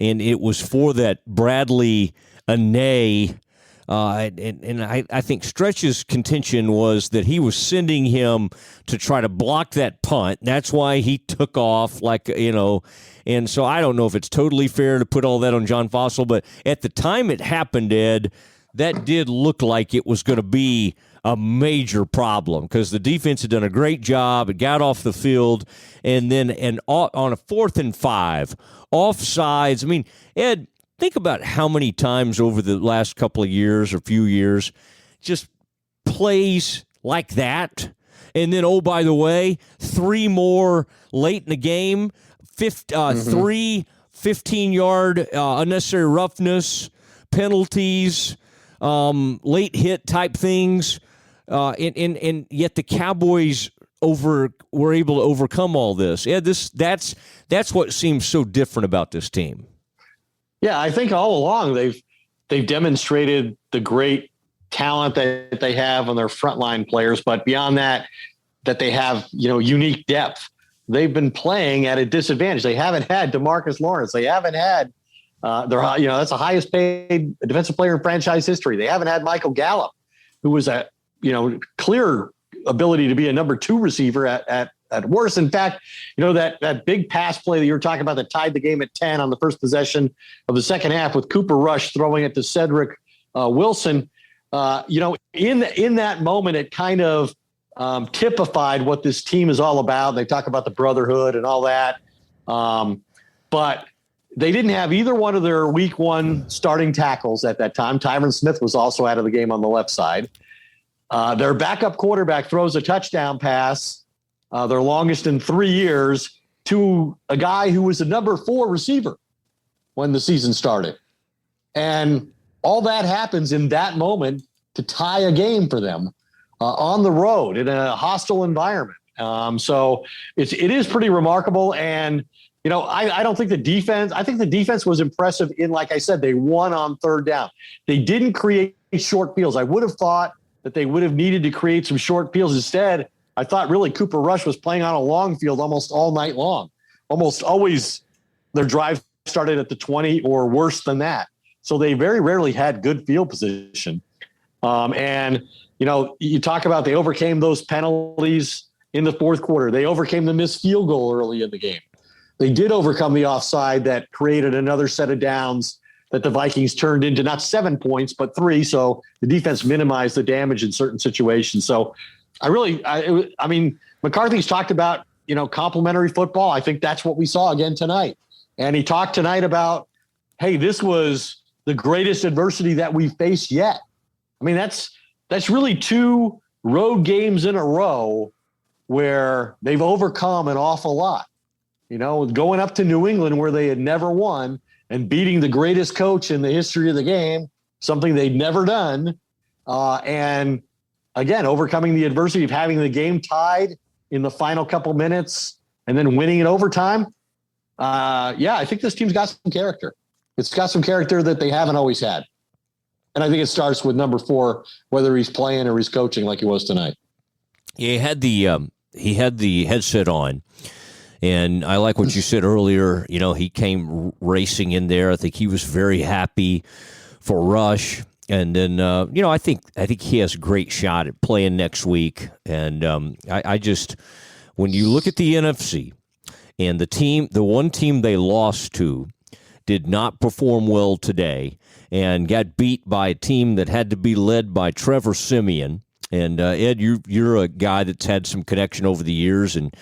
and it was for that Bradley Ane. And I think Stretch's contention was that he was sending him to try to block that punt. That's why he took off, and so I don't know if it's totally fair to put all that on John Fossil, but at the time it happened, Ed, that did look like it was going to be a major problem because the defense had done a great job. It got off the field, and then on a 4th and 5, offsides. I mean, Ed, think about how many times over the last couple of years or few years, just plays like that. And then, oh, by the way, 3 more late in the game, 3 15-yard unnecessary roughness, penalties, late hit type things. And yet the Cowboys were able to overcome all this. Yeah, that's what seems so different about this team. Yeah, I think all along they've demonstrated the great talent that they have on their frontline players, but beyond that they have unique depth. They've been playing at a disadvantage. They haven't had DeMarcus Lawrence. They haven't had that's the highest paid defensive player in franchise history. They haven't had Michael Gallup, who was a clear ability to be a number 2 receiver at worst. In fact, that big pass play that you were talking about that tied the game at 10 on the first possession of the second half with Cooper Rush throwing it to Cedric Wilson. In that moment, it kind of typified what this team is all about. They talk about the brotherhood and all that. But they didn't have either one of their week 1 starting tackles at that time. Tyron Smith was also out of the game on the left side. Their backup quarterback throws a touchdown pass, their longest in 3 years, to a guy who was a number 4 receiver when the season started. And all that happens in that moment to tie a game for them on the road in a hostile environment. So it is pretty remarkable. And, I don't think I think the defense was impressive in, like I said, they won on 3rd down. They didn't create short fields. I would have thought that they would have needed to create some short fields. Instead, I thought really Cooper Rush was playing on a long field almost all night long. Almost always their drive started at the 20 or worse than that. So they very rarely had good field position. You talk about they overcame those penalties in the 4th quarter. They overcame the missed field goal early in the game. They did overcome the offside that created another set of downs that the Vikings turned into not 7 points, but 3. So the defense minimized the damage in certain situations. So McCarthy's talked about, complementary football. I think that's what we saw again tonight. And he talked tonight about, hey, this was the greatest adversity that we've faced yet. I mean, that's really 2 road games in a row where they've overcome an awful lot. Going up to New England where they had never won and beating the greatest coach in the history of the game, something they'd never done. And again, overcoming the adversity of having the game tied in the final couple minutes and then winning in overtime. Yeah, I think this team's got some character. It's got some character that they haven't always had. And I think it starts with number 4, whether he's playing or he's coaching like he was tonight. Yeah, he had the headset on, and I like what you said earlier. He came racing in there. I think he was very happy for Rush, and then I think he has a great shot at playing next week. And I just, when you look at the NFC and the one team they lost to did not perform well today and got beat by a team that had to be led by Trevor Siemian. And Ed, you're a guy that's had some connection over the years, and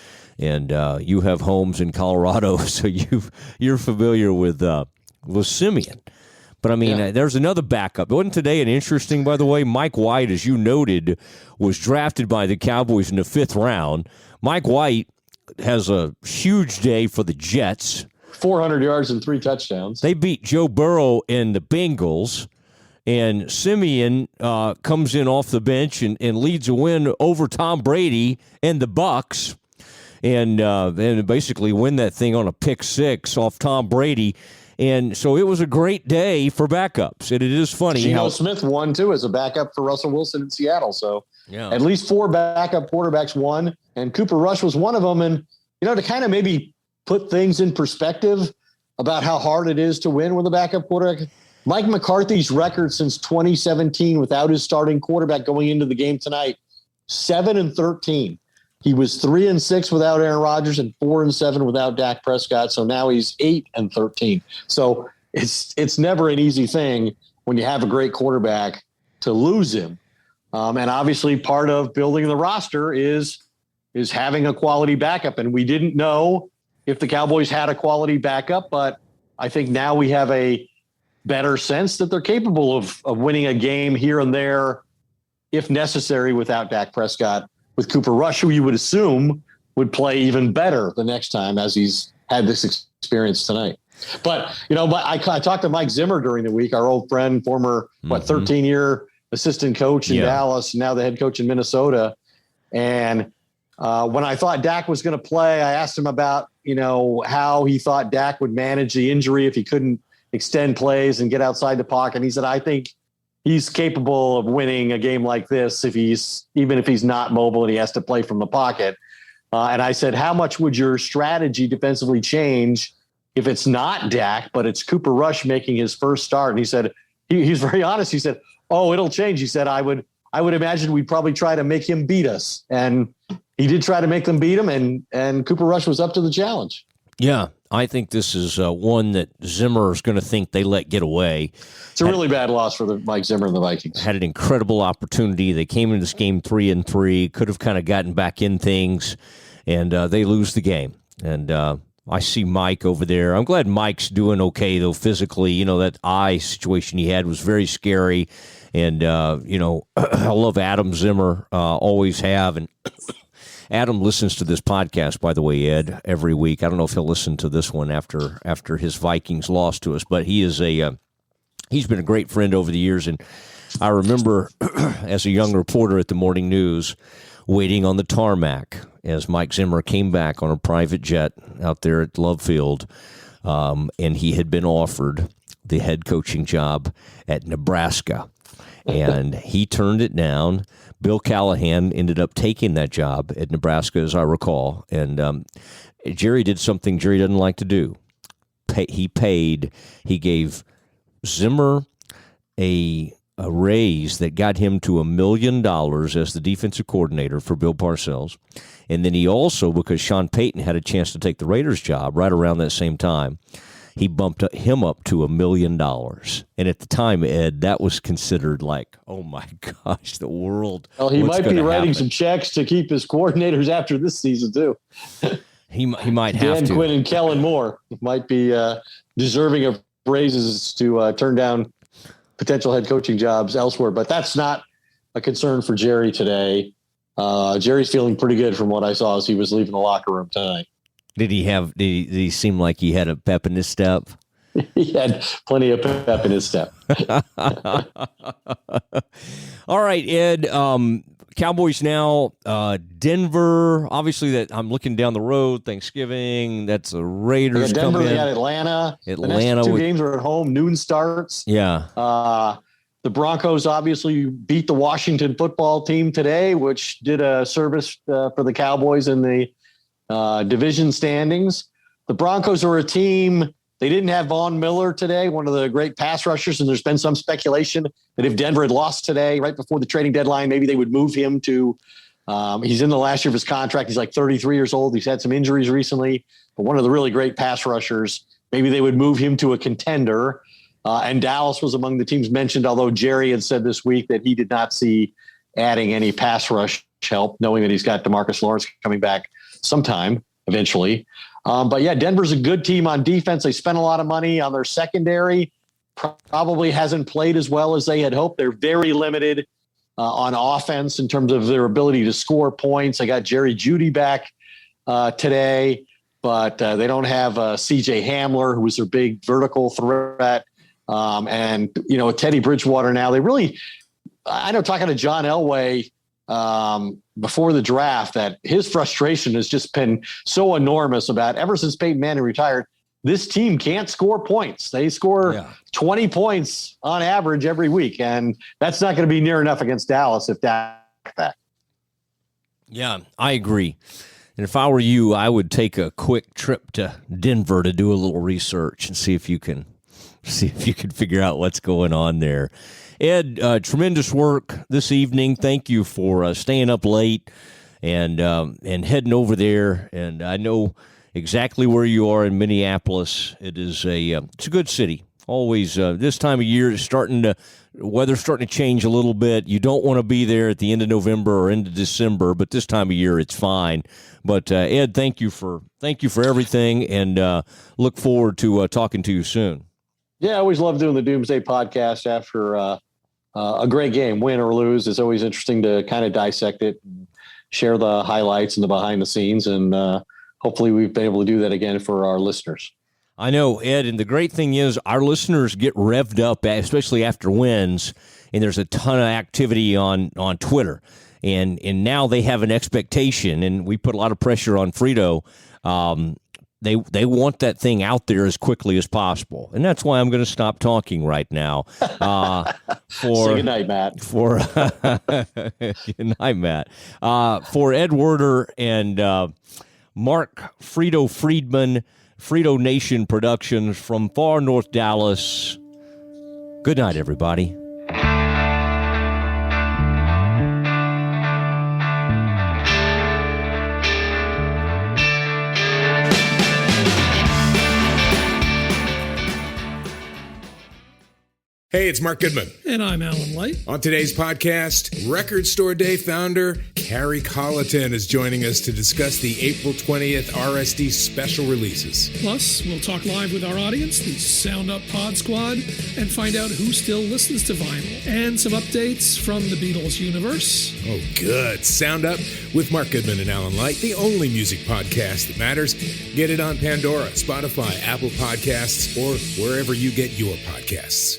you have homes in Colorado, so you're familiar with Siemian. But I mean, there's another backup. Wasn't today an interesting, by the way? Mike White, as you noted, was drafted by the Cowboys in the 5th round. Mike White has a huge day for the Jets. 400 yards and 3 touchdowns. They beat Joe Burrow and the Bengals. And Siemian comes in off the bench and leads a win over Tom Brady and the Bucs, and basically win that thing on a pick 6 off Tom Brady. And so it was a great day for backups. And it is funny Geno Smith won, too, as a backup for Russell Wilson in Seattle. So at least 4 backup quarterbacks won, and Cooper Rush was one of them. And, to kind of maybe put things in perspective about how hard it is to win with a backup quarterback, Mike McCarthy's record since 2017 without his starting quarterback going into the game tonight, 7-13. He was 3-6 without Aaron Rodgers and 4-7 without Dak Prescott. So now he's 8-13. So it's never an easy thing when you have a great quarterback to lose him. And obviously part of building the roster is having a quality backup. And we didn't know if the Cowboys had a quality backup, but I think now we have a better sense that they're capable of winning a game here and there, if necessary, without Dak Prescott, with Cooper Rush, who you would assume would play even better the next time, as he's had this experience tonight. But, I talked to Mike Zimmer during the week, our old friend, former, 13-year assistant coach in Dallas, now the head coach in Minnesota. And when I thought Dak was going to play, I asked him about, how he thought Dak would manage the injury if he couldn't extend plays and get outside the pocket. And he said, I think he's capable of winning a game like this even if he's not mobile and he has to play from the pocket. And I said, how much would your strategy defensively change if it's not Dak, but it's Cooper Rush making his first start? And he said, he's very honest. He said, it'll change. He said, I would imagine we'd probably try to make him beat us. And he did try to make them beat him, and Cooper Rush was up to the challenge. Yeah, I think this is one that Zimmer is going to think they let get away. It's a really bad loss for Mike Zimmer and the Vikings. Had an incredible opportunity. They came into this game 3-3, could have kind of gotten back in things, and they lose the game. And I see Mike over there. I'm glad Mike's doing okay, though, physically. That eye situation he had was very scary. And, I love Adam Zimmer, always have. And Adam listens to this podcast, by the way, Ed, every week. I don't know if he'll listen to this one after his Vikings lost to us, but he's been a great friend over the years. And I remember as a young reporter at the Morning News waiting on the tarmac as Mike Zimmer came back on a private jet out there at Love Field, and he had been offered the head coaching job at Nebraska. And he turned it down. Bill Callahan ended up taking that job at Nebraska, as I recall. And Jerry did something Jerry doesn't like to do. He gave Zimmer a raise that got him to $1 million as the defensive coordinator for Bill Parcells. And then he also, because Sean Payton had a chance to take the Raiders job right around that same time, he bumped him up to $1 million. And at the time, Ed, that was considered like, oh my gosh, the world. Well, he might be writing some checks to keep his coordinators after this season, too. He might have to. Dan Quinn and Kellen Moore might be deserving of raises to turn down potential head coaching jobs elsewhere. But that's not a concern for Jerry today. Jerry's feeling pretty good from what I saw as he was leaving the locker room tonight. Did he seem like he had a pep in his step? He had plenty of pep in his step. All right, Ed. Cowboys now, Denver, obviously that I'm looking down the road, Thanksgiving, that's the Raiders. They got Denver, come in. they got Atlanta. The Atlanta next two games are at home, noon starts. Yeah. The Broncos obviously beat the Washington football team today, which did a service for the Cowboys in the division standings. The Broncos are a team. They didn't have Von Miller today, one of the great pass rushers, and there's been some speculation that if Denver had lost today, right before the trading deadline, maybe they would move him to he's in the last year of his contract. He's like 33 years old. He's had some injuries recently, but one of the really great pass rushers. Maybe they would move him to a contender. And Dallas was among the teams mentioned, although Jerry had said this week that he did not see adding any pass rush help, knowing that he's got DeMarcus Lawrence coming back sometime eventually. But yeah, Denver's a good team on defense. They spent a lot of money on their secondary. Probably hasn't played as well as they had hoped. They're very limited on offense in terms of their ability to score points. They got Jerry Jeudy back today, but they don't have CJ Hamler, who was their big vertical threat. And, you know, Teddy Bridgewater now, they really, I know talking to John Elway before the draft, that his frustration has just been so enormous about ever since Peyton Manning retired. This team can't score points. They score 20 points on average every week, and that's not going to be near enough against Dallas if Dak back. Yeah, I agree. And if I were you, I would take a quick trip to Denver to do a little research and see if you can figure out what's going on there. Ed, tremendous work this evening. Thank you for staying up late and heading over there. And I know exactly where you are in Minneapolis. It's a good city. Always this time of year, weather's starting to change a little bit. You don't want to be there at the end of November or into December, but this time of year it's fine. But Ed, thank you for everything, and look forward to talking to you soon. Yeah, I always love doing the Doomsday podcast after a great game, win or lose. It's always interesting to kind of dissect it and share the highlights and the behind the scenes. And hopefully we've been able to do that again for our listeners. I know, Ed, and the great thing is our listeners get revved up, especially after wins, and there's a ton of activity on Twitter. And now they have an expectation, and we put a lot of pressure on Frito. They want that thing out there as quickly as possible, and that's why I'm going to stop talking right now. Say good night, Matt. Good night, Matt. For Ed Werder and Mark Frito Friedman, Frito Nation Productions from far north Dallas. Good night, everybody. Hey, it's Mark Goodman. And I'm Alan Light. On today's podcast, Record Store Day founder Carrie Colleton is joining us to discuss the April 20th RSD special releases. Plus, we'll talk live with our audience, the Sound Up Pod Squad, and find out who still listens to vinyl. And some updates from the Beatles universe. Oh, good. Sound Up with Mark Goodman and Alan Light, the only music podcast that matters. Get it on Pandora, Spotify, Apple Podcasts, or wherever you get your podcasts.